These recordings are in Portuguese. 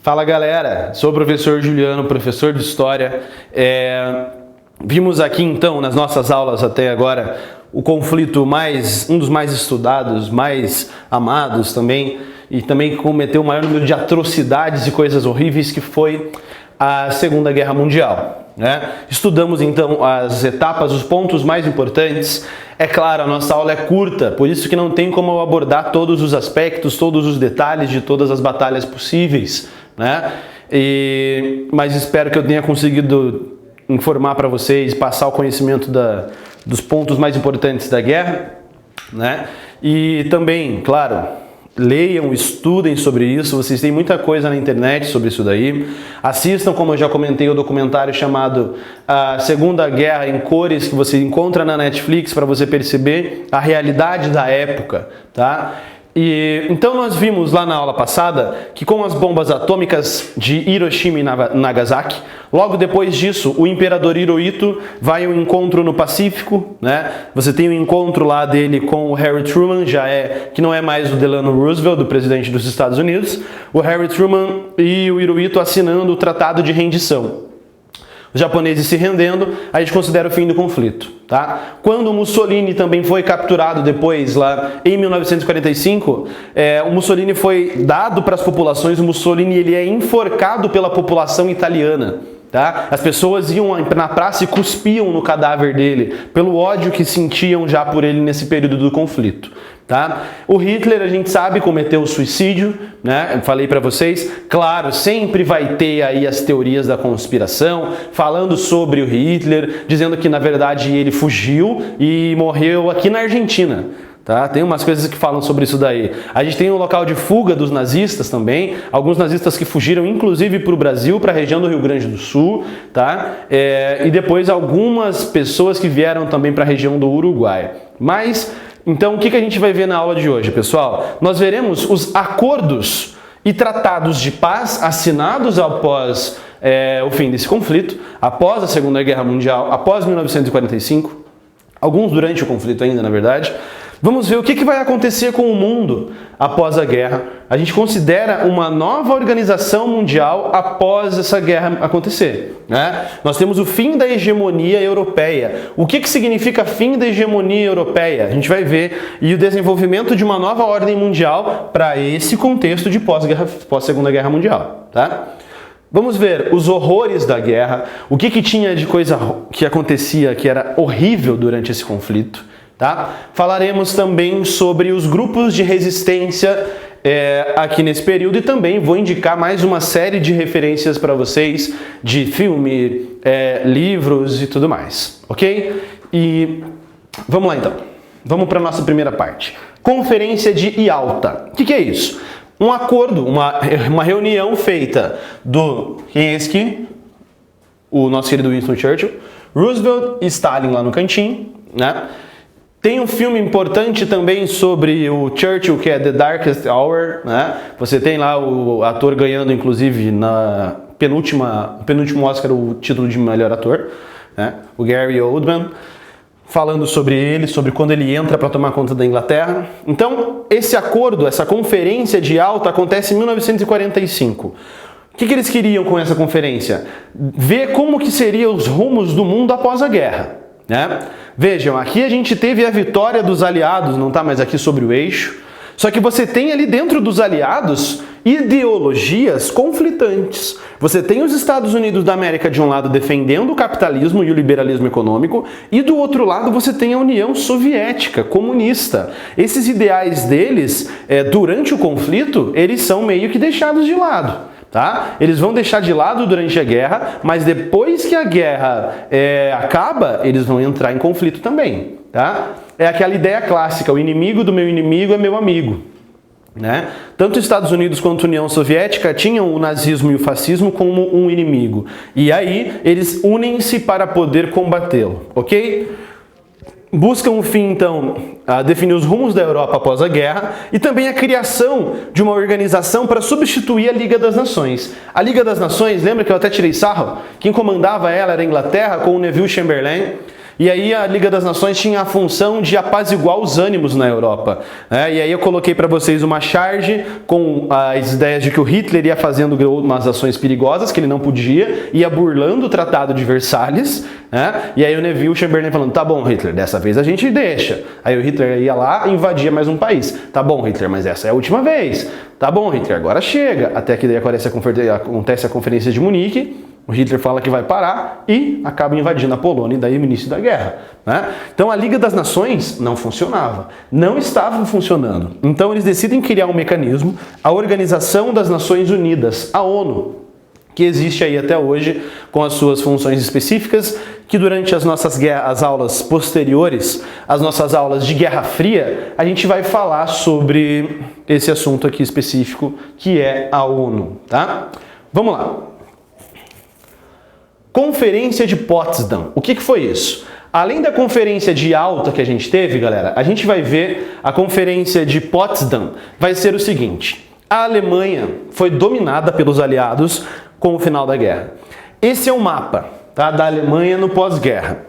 Fala galera, sou o professor Juliano, professor de História. Vimos aqui então nas nossas aulas até agora o conflito um dos mais estudados, mais amados também, e também cometeu o maior número de atrocidades e coisas horríveis, que foi a Segunda Guerra Mundial. Estudamos então as etapas, os pontos mais importantes. É claro, a nossa aula é curta, por isso que não tem como eu abordar todos os aspectos, todos os detalhes de todas as batalhas possíveis, mas espero que eu tenha conseguido informar para vocês, passar o conhecimento dos pontos mais importantes da guerra, E também, claro, leiam, estudem sobre isso, vocês têm muita coisa na internet sobre isso daí. Assistam, como eu já comentei, o documentário chamado A Segunda Guerra em Cores, que você encontra na Netflix, para você perceber a realidade da época, Então nós vimos lá na aula passada que com as bombas atômicas de Hiroshima e Nagasaki, logo depois disso o imperador Hirohito vai a um encontro no Pacífico, Você tem um encontro lá dele com o Harry Truman, que não é mais o Delano Roosevelt, do presidente dos Estados Unidos, o Harry Truman e o Hirohito assinando o Tratado de Rendição. Os japoneses se rendendo, a gente considera o fim do conflito, Quando o Mussolini também foi capturado depois, lá em 1945, o Mussolini foi dado para as populações, o Mussolini ele é enforcado pela população italiana, As pessoas iam na praça e cuspiam no cadáver dele, pelo ódio que sentiam já por ele nesse período do conflito. O Hitler, a gente sabe, cometeu suicídio, Eu falei para vocês, claro, sempre vai ter aí as teorias da conspiração, falando sobre o Hitler, dizendo que na verdade ele fugiu e morreu aqui na Argentina. Tem umas coisas que falam sobre isso daí. A gente tem um local de fuga dos nazistas também, alguns nazistas que fugiram inclusive para o Brasil, para a região do Rio Grande do Sul, E depois algumas pessoas que vieram também para a região do Uruguai. Então, o que a gente vai ver na aula de hoje, pessoal? Nós veremos os acordos e tratados de paz assinados após o fim desse conflito, após a Segunda Guerra Mundial, após 1945, alguns durante o conflito ainda, na verdade. Vamos ver o que vai acontecer com o mundo após a guerra. A gente considera uma nova organização mundial após essa guerra acontecer. Nós temos o fim da hegemonia europeia. O que significa fim da hegemonia europeia? A gente vai ver. E o desenvolvimento de uma nova ordem mundial para esse contexto de pós-Segunda Guerra Mundial. Vamos ver os horrores da guerra, o que tinha de coisa que acontecia que era horrível durante esse conflito. Falaremos também sobre os grupos de resistência aqui nesse período, e também vou indicar mais uma série de referências para vocês de filme, livros e tudo mais, ok? E vamos lá então, vamos para a nossa primeira parte. Conferência de Yalta. O que é isso? Um acordo, uma reunião feita do Helsinki, o nosso querido Winston Churchill, Roosevelt e Stalin lá no cantinho, Tem um filme importante também sobre o Churchill, que é The Darkest Hour, Você tem lá o ator ganhando, inclusive, na penúltimo Oscar, o título de melhor ator, O Gary Oldman, falando sobre ele, sobre quando ele entra para tomar conta da Inglaterra. Então, esse acordo, essa conferência de Yalta acontece em 1945. O que eles queriam com essa conferência? Ver como que seriam os rumos do mundo após a guerra. Vejam, aqui a gente teve a vitória dos aliados, não está mais aqui sobre o eixo, só que você tem ali dentro dos aliados ideologias conflitantes. Você tem os Estados Unidos da América de um lado defendendo o capitalismo e o liberalismo econômico, e do outro lado você tem a União Soviética comunista. Esses ideais deles, durante o conflito, eles são meio que deixados de lado. Eles vão deixar de lado durante a guerra, mas depois que a guerra acaba, eles vão entrar em conflito também. É aquela ideia clássica, o inimigo do meu inimigo é meu amigo. Tanto os Estados Unidos quanto a União Soviética tinham o nazismo e o fascismo como um inimigo. E aí eles unem-se para poder combatê-lo, ok? Buscam um fim, então, a definir os rumos da Europa após a guerra, e também a criação de uma organização para substituir a Liga das Nações. A Liga das Nações, lembra que eu até tirei sarro? Quem comandava ela era a Inglaterra, com o Neville Chamberlain. E aí a Liga das Nações tinha a função de apaziguar os ânimos na Europa. E aí eu coloquei para vocês uma charge com as ideias de que o Hitler ia fazendo umas ações perigosas, que ele não podia, ia burlando o Tratado de Versalhes. E aí o Neville Chamberlain falando, tá bom, Hitler, dessa vez a gente deixa. Aí o Hitler ia lá e invadia mais um país. Tá bom, Hitler, mas essa é a última vez. Tá bom, Hitler, agora chega. Até que daí acontece a Conferência de Munique. O Hitler fala que vai parar e acaba invadindo a Polônia e daí o início da guerra. Então a Liga das Nações não funcionava, não estava funcionando. Então eles decidem criar um mecanismo, a Organização das Nações Unidas, a ONU, que existe aí até hoje com as suas funções específicas, que durante as nossas as aulas posteriores, as nossas aulas de Guerra Fria, a gente vai falar sobre esse assunto aqui específico, que é a ONU, tá? Vamos lá. Conferência de Potsdam. O que foi isso? Além da conferência de Alta que a gente teve, galera, a gente vai ver a conferência de Potsdam. Vai ser o seguinte: a Alemanha foi dominada pelos aliados com o final da guerra. Esse é o mapa, tá, da Alemanha no pós-guerra.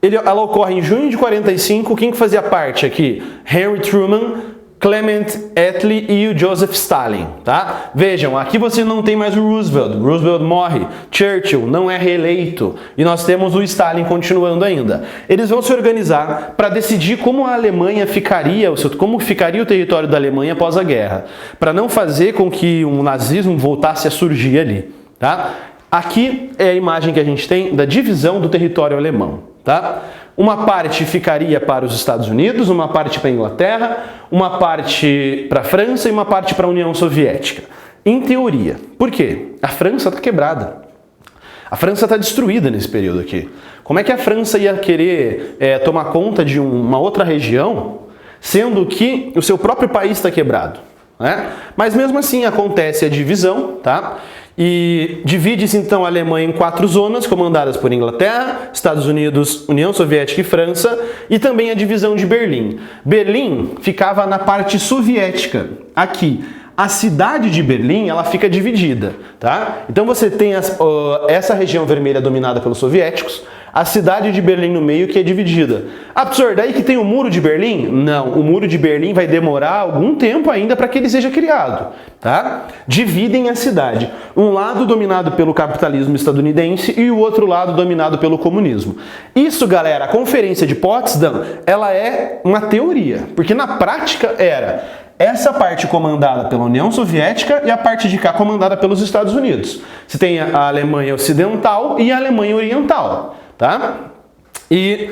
Ela ocorre em junho de 45. Quem que fazia parte aqui? Henry Truman, Clement Attlee e o Joseph Stalin, tá? Vejam, aqui você não tem mais o Roosevelt. Roosevelt morre, Churchill não é reeleito e nós temos o Stalin continuando ainda. Eles vão se organizar para decidir como a Alemanha ficaria, como ficaria o território da Alemanha após a guerra, para não fazer com que o nazismo voltasse a surgir ali, tá? Aqui é a imagem que a gente tem da divisão do território alemão, tá? Uma parte ficaria para os Estados Unidos, uma parte para a Inglaterra, uma parte para a França e uma parte para a União Soviética. Em teoria. Por quê? A França está quebrada. A França está destruída nesse período aqui. Como é que a França ia querer tomar conta de uma outra região, sendo que o seu próprio país está quebrado? Mas mesmo assim acontece a divisão, tá? E divide-se então a Alemanha em 4 zonas, comandadas por Inglaterra, Estados Unidos, União Soviética e França, e também a divisão de Berlim. Berlim ficava na parte soviética, aqui. A cidade de Berlim, ela fica dividida, tá? Então você tem essa região vermelha dominada pelos soviéticos, a cidade de Berlim no meio que é dividida. Absurdo, daí que tem o Muro de Berlim? Não, o Muro de Berlim vai demorar algum tempo ainda para que ele seja criado, tá? Dividem a cidade. Um lado dominado pelo capitalismo estadunidense e o outro lado dominado pelo comunismo. Isso, galera, a Conferência de Potsdam, ela é uma teoria, porque na prática era essa parte comandada pela União Soviética e a parte de cá comandada pelos Estados Unidos. Você tem a Alemanha Ocidental e a Alemanha Oriental, tá? E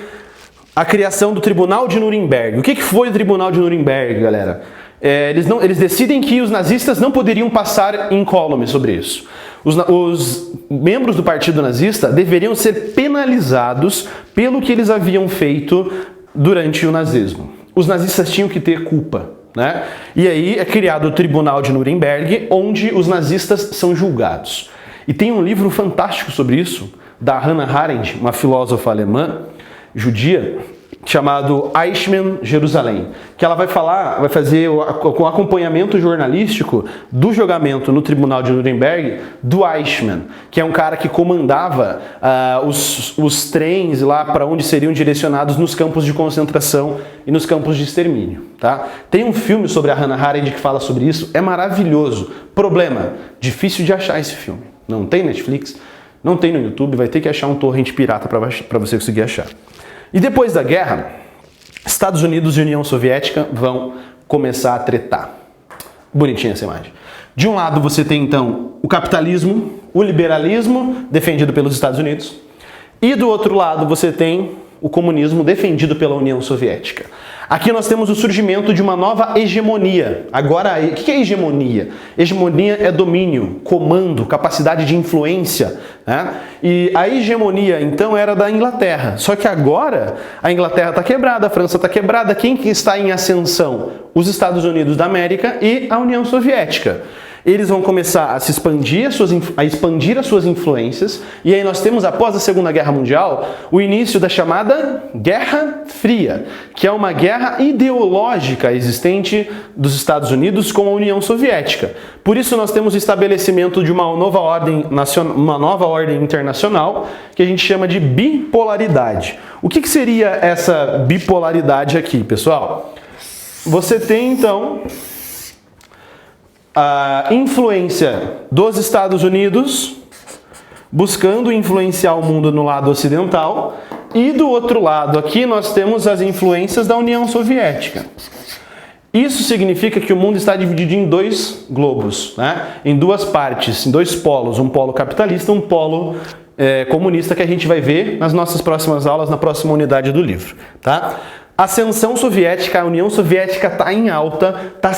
a criação do Tribunal de Nuremberg. O que foi o Tribunal de Nuremberg, galera? Eles decidem que os nazistas não poderiam passar incólume sobre isso. Os membros do partido nazista deveriam ser penalizados pelo que eles haviam feito durante o nazismo. Os nazistas tinham que ter culpa. E aí é criado o Tribunal de Nuremberg, onde os nazistas são julgados. E tem um livro fantástico sobre isso, da Hannah Arendt, uma filósofa alemã, judia, chamado Eichmann, Jerusalém, que ela vai fazer o acompanhamento jornalístico do julgamento no Tribunal de Nuremberg do Eichmann, que é um cara que comandava os trens lá para onde seriam direcionados nos campos de concentração e nos campos de extermínio, tá? Tem um filme sobre a Hannah Arendt que fala sobre isso, é maravilhoso. Problema, difícil de achar esse filme. Não tem Netflix, não tem no YouTube, vai ter que achar um torrent pirata para você conseguir achar. E depois da guerra, Estados Unidos e União Soviética vão começar a tretar. Bonitinha essa imagem. De um lado você tem então o capitalismo, o liberalismo defendido pelos Estados Unidos, e do outro lado você tem o comunismo defendido pela União Soviética. Aqui nós temos o surgimento de uma nova hegemonia. Agora, o que é hegemonia? Hegemonia é domínio, comando, capacidade de influência, E a hegemonia, então, era da Inglaterra. Só que agora a Inglaterra está quebrada, a França está quebrada. Quem que está em ascensão? Os Estados Unidos da América e a União Soviética. eles vão começar a se expandir, a expandir as suas influências, e aí nós temos, após a Segunda Guerra Mundial, o início da chamada Guerra Fria, que é uma guerra ideológica existente dos Estados Unidos com a União Soviética. Por isso nós temos o estabelecimento de uma nova ordem internacional, que a gente chama de bipolaridade. O que seria essa bipolaridade aqui, pessoal? Você tem, então, a influência dos Estados Unidos buscando influenciar o mundo no lado ocidental, e do outro lado aqui nós temos as influências da União Soviética. Isso significa que o mundo está dividido em dois globos, né? Em duas partes, em dois polos, um polo capitalista e um polo comunista, que a gente vai ver nas nossas próximas aulas, na próxima unidade do livro, tá? A ascensão soviética, a União Soviética está em alta, está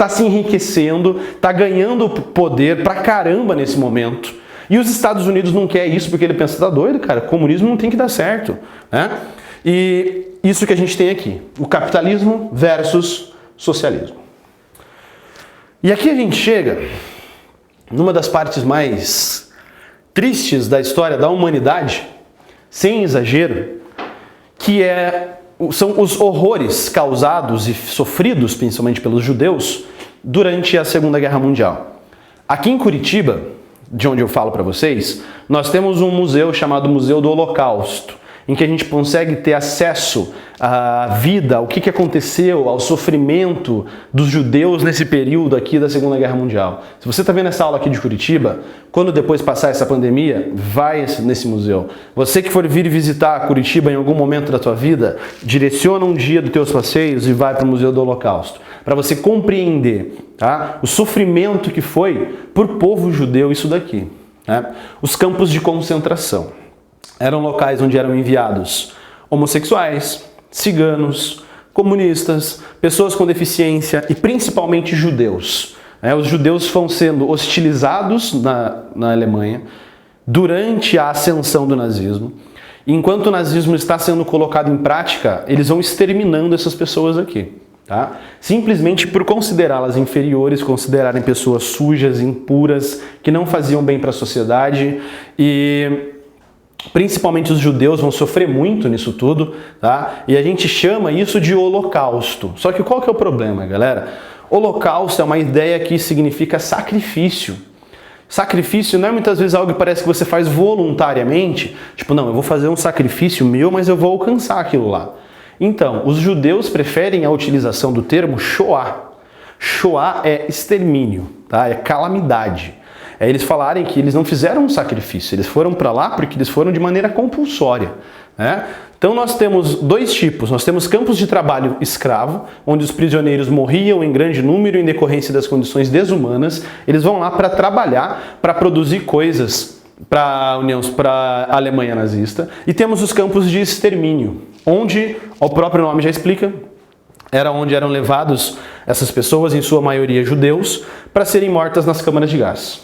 se enriquecendo, está ganhando poder pra caramba nesse momento. E os Estados Unidos não quer isso porque ele pensa, tá doido, cara, o comunismo não tem que dar certo, né? E isso que a gente tem aqui, o capitalismo versus socialismo. E aqui a gente chega numa das partes mais tristes da história da humanidade, sem exagero, que são os horrores causados e sofridos, principalmente pelos judeus, durante a Segunda Guerra Mundial. Aqui em Curitiba, de onde eu falo para vocês, nós temos um museu chamado Museu do Holocausto, em que a gente consegue ter acesso à vida, ao que aconteceu, ao sofrimento dos judeus nesse período aqui da Segunda Guerra Mundial. Se você está vendo essa aula aqui de Curitiba, quando depois passar essa pandemia, vai nesse museu. Você que for vir visitar Curitiba em algum momento da tua vida, direciona um dia dos teus passeios e vai para o Museu do Holocausto, para você compreender, tá, o sofrimento que foi por povo judeu isso daqui, né? Os campos de concentração eram locais onde eram enviados homossexuais, ciganos, comunistas, pessoas com deficiência e principalmente judeus. Os judeus vão sendo hostilizados na Alemanha durante a ascensão do nazismo. E enquanto o nazismo está sendo colocado em prática, eles vão exterminando essas pessoas aqui, tá? Simplesmente por considerá-las inferiores, considerarem pessoas sujas, impuras, que não faziam bem para a sociedade. E principalmente os judeus vão sofrer muito nisso tudo, tá? E a gente chama isso de holocausto. Só que qual que é o problema, galera? Holocausto é uma ideia que significa sacrifício. Sacrifício não é muitas vezes algo que parece que você faz voluntariamente. Tipo, não, eu vou fazer um sacrifício meu, mas eu vou alcançar aquilo lá. Então, os judeus preferem a utilização do termo Shoah. Shoah é extermínio, tá? É calamidade. É eles falarem que eles não fizeram um sacrifício, eles foram para lá porque eles foram de maneira compulsória, né? Então nós temos dois tipos, nós temos campos de trabalho escravo, onde os prisioneiros morriam em grande número em decorrência das condições desumanas, eles vão lá para trabalhar, para produzir coisas para a Alemanha nazista, e temos os campos de extermínio, onde, o próprio nome já explica, era onde eram levados essas pessoas, em sua maioria judeus, para serem mortas nas câmaras de gás.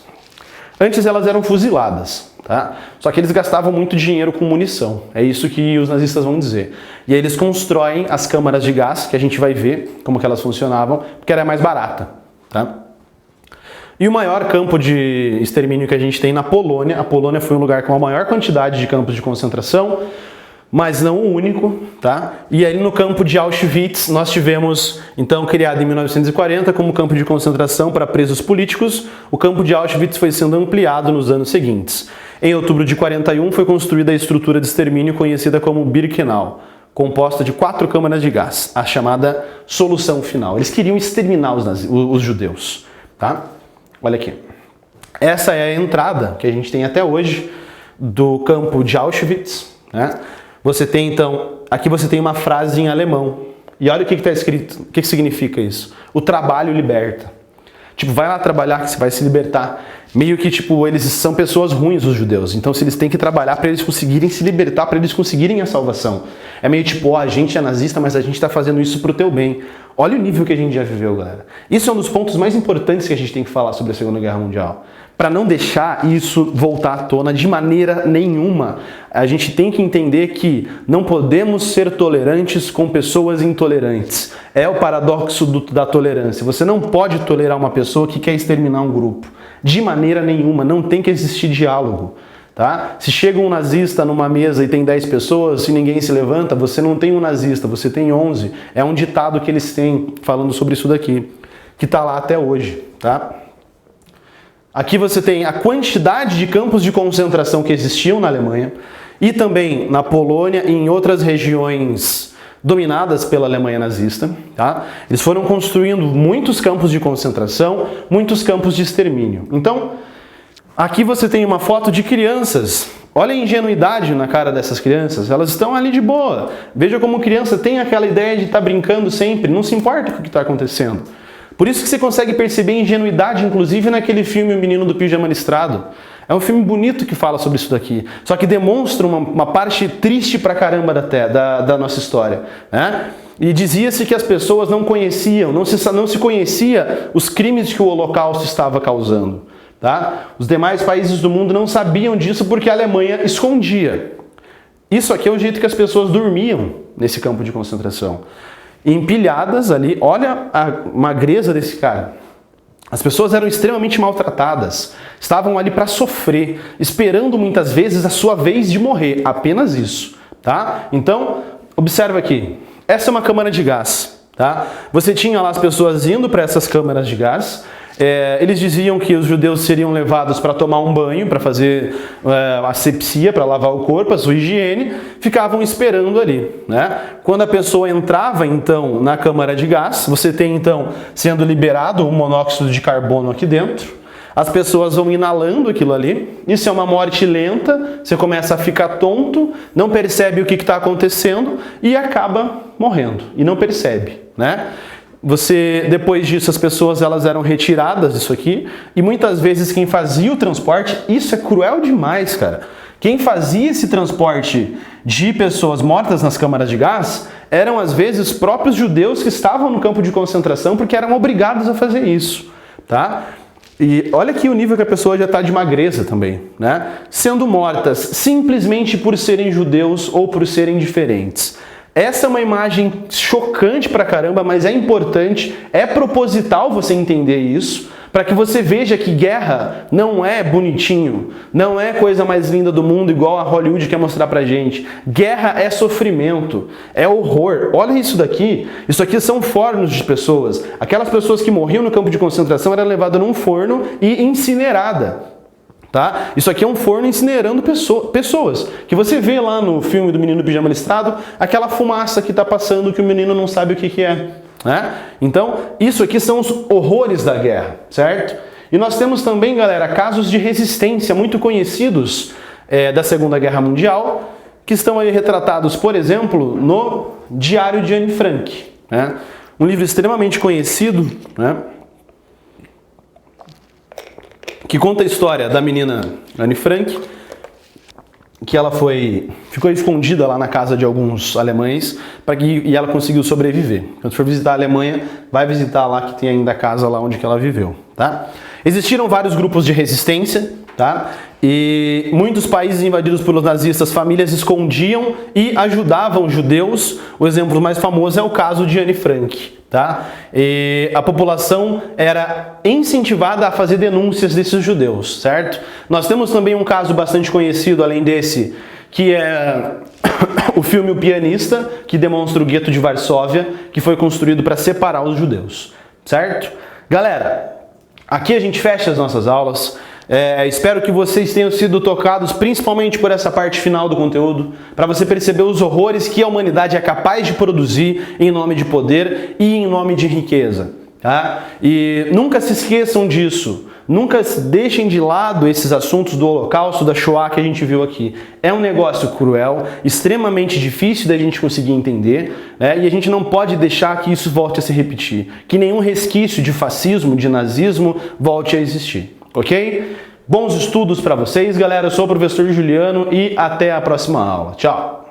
Antes elas eram fuziladas, tá? Só que eles gastavam muito dinheiro com munição, é isso que os nazistas vão dizer. E aí eles constroem as câmaras de gás, que a gente vai ver como que elas funcionavam, porque era mais barata, tá? E o maior campo de extermínio que a gente tem na Polônia, a Polônia foi um lugar com a maior quantidade de campos de concentração, mas não o único, tá? E aí no campo de Auschwitz nós tivemos, então, criado em 1940 como campo de concentração para presos políticos. O campo de Auschwitz foi sendo ampliado nos anos seguintes. Em outubro de 41 foi construída a estrutura de extermínio conhecida como Birkenau, composta de 4 câmaras de gás, a chamada solução final. Eles queriam exterminar os judeus, tá? Olha aqui. Essa é a entrada que a gente tem até hoje do campo de Auschwitz, né? Você tem, então, aqui você tem uma frase em alemão. E olha o que está escrito, o que significa isso. O trabalho liberta. Tipo, vai lá trabalhar que você vai se libertar. Meio que, tipo, eles são pessoas ruins, os judeus. Então, se eles têm que trabalhar para eles conseguirem se libertar, para eles conseguirem a salvação. É meio tipo, a gente é nazista, mas a gente está fazendo isso pro teu bem. Olha o nível que a gente já viveu, galera. Isso é um dos pontos mais importantes que a gente tem que falar sobre a Segunda Guerra Mundial. Para não deixar isso voltar à tona de maneira nenhuma. A gente tem que entender que não podemos ser tolerantes com pessoas intolerantes. É o paradoxo da tolerância. Você não pode tolerar uma pessoa que quer exterminar um grupo. De maneira nenhuma, não tem que existir diálogo. Tá? Se chega um nazista numa mesa e tem 10 pessoas, se ninguém se levanta, você não tem um nazista, você tem 11. É um ditado que eles têm falando sobre isso daqui, que está lá até hoje. Tá? Aqui você tem a quantidade de campos de concentração que existiam na Alemanha e também na Polônia e em outras regiões dominadas pela Alemanha nazista. Tá? Eles foram construindo muitos campos de concentração, muitos campos de extermínio. Então, aqui você tem uma foto de crianças. Olha a ingenuidade na cara dessas crianças. Elas estão ali de boa. Veja como criança tem aquela ideia de estar brincando sempre, não se importa com o que está acontecendo. Por isso que você consegue perceber ingenuidade, inclusive naquele filme O Menino do Pijama Listrado. É um filme bonito que fala sobre isso daqui, só que demonstra uma parte triste pra caramba da nossa história, né? E dizia-se que as pessoas não conheciam, não se conhecia os crimes que o Holocausto estava causando. Tá? Os demais países do mundo não sabiam disso porque a Alemanha escondia. Isso aqui é o jeito que as pessoas dormiam nesse campo de concentração. Empilhadas ali, olha a magreza desse cara. As pessoas eram extremamente maltratadas, estavam ali para sofrer, esperando muitas vezes a sua vez de morrer, apenas isso. Tá? Então, observa aqui, essa é uma câmara de gás. Tá? Você tinha lá as pessoas indo para essas câmaras de gás. Eles diziam que os judeus seriam levados para tomar um banho, para fazer asepsia, para lavar o corpo, a sua higiene, ficavam esperando ali. Né? Quando a pessoa entrava, então, na câmara de gás, você tem, então, sendo liberado o monóxido de carbono aqui dentro, as pessoas vão inalando aquilo ali, isso é uma morte lenta, você começa a ficar tonto, não percebe o que está acontecendo e acaba morrendo, e não percebe, né? Depois disso, as pessoas elas eram retiradas disso aqui e muitas vezes quem fazia o transporte, isso é cruel demais, cara. Quem fazia esse transporte de pessoas mortas nas câmaras de gás eram às vezes os próprios judeus que estavam no campo de concentração porque eram obrigados a fazer isso, tá? E olha aqui o nível que a pessoa já está de magreza também, né? Sendo mortas simplesmente por serem judeus ou por serem diferentes. Essa é uma imagem chocante pra caramba, mas é importante, é proposital você entender isso, para que você veja que guerra não é bonitinho, não é coisa mais linda do mundo igual a Hollywood quer mostrar pra gente. Guerra é sofrimento, é horror. Olha isso aqui são fornos de pessoas. Aquelas pessoas que morriam no campo de concentração eram levadas num forno e incineradas. Tá? Isso aqui é um forno incinerando pessoas. Que você vê lá no filme do Menino do Pijama Listrado, aquela fumaça que está passando que o menino não sabe o que é. Né? Então, isso aqui são os horrores da guerra, certo? E nós temos também, galera, casos de resistência muito conhecidos da Segunda Guerra Mundial, que estão aí retratados, por exemplo, no Diário de Anne Frank. Né? Um livro extremamente conhecido, né? Que conta a história da menina Anne Frank, que ela ficou escondida lá na casa de alguns alemães e ela conseguiu sobreviver. Quando for visitar a Alemanha, vai visitar lá que tem ainda a casa lá onde que ela viveu. Tá? Existiram vários grupos de resistência, tá? E muitos países invadidos pelos nazistas, famílias escondiam e ajudavam judeus. O exemplo mais famoso é o caso de Anne Frank. Tá? E a população era incentivada a fazer denúncias desses judeus, certo? Nós temos também um caso bastante conhecido, além desse, que é o filme O Pianista, que demonstra o gueto de Varsóvia, que foi construído para separar os judeus, certo? Galera, aqui a gente fecha as nossas aulas. Espero que vocês tenham sido tocados principalmente por essa parte final do conteúdo, para você perceber os horrores que a humanidade é capaz de produzir em nome de poder e em nome de riqueza. Tá? E nunca se esqueçam disso, nunca deixem de lado esses assuntos do Holocausto, da Shoah que a gente viu aqui. É um negócio cruel, extremamente difícil da gente conseguir entender, né? E a gente não pode deixar que isso volte a se repetir, que nenhum resquício de fascismo, de nazismo volte a existir. ok? Bons estudos para vocês, galera. Eu sou o professor Juliano e até a próxima aula. Tchau!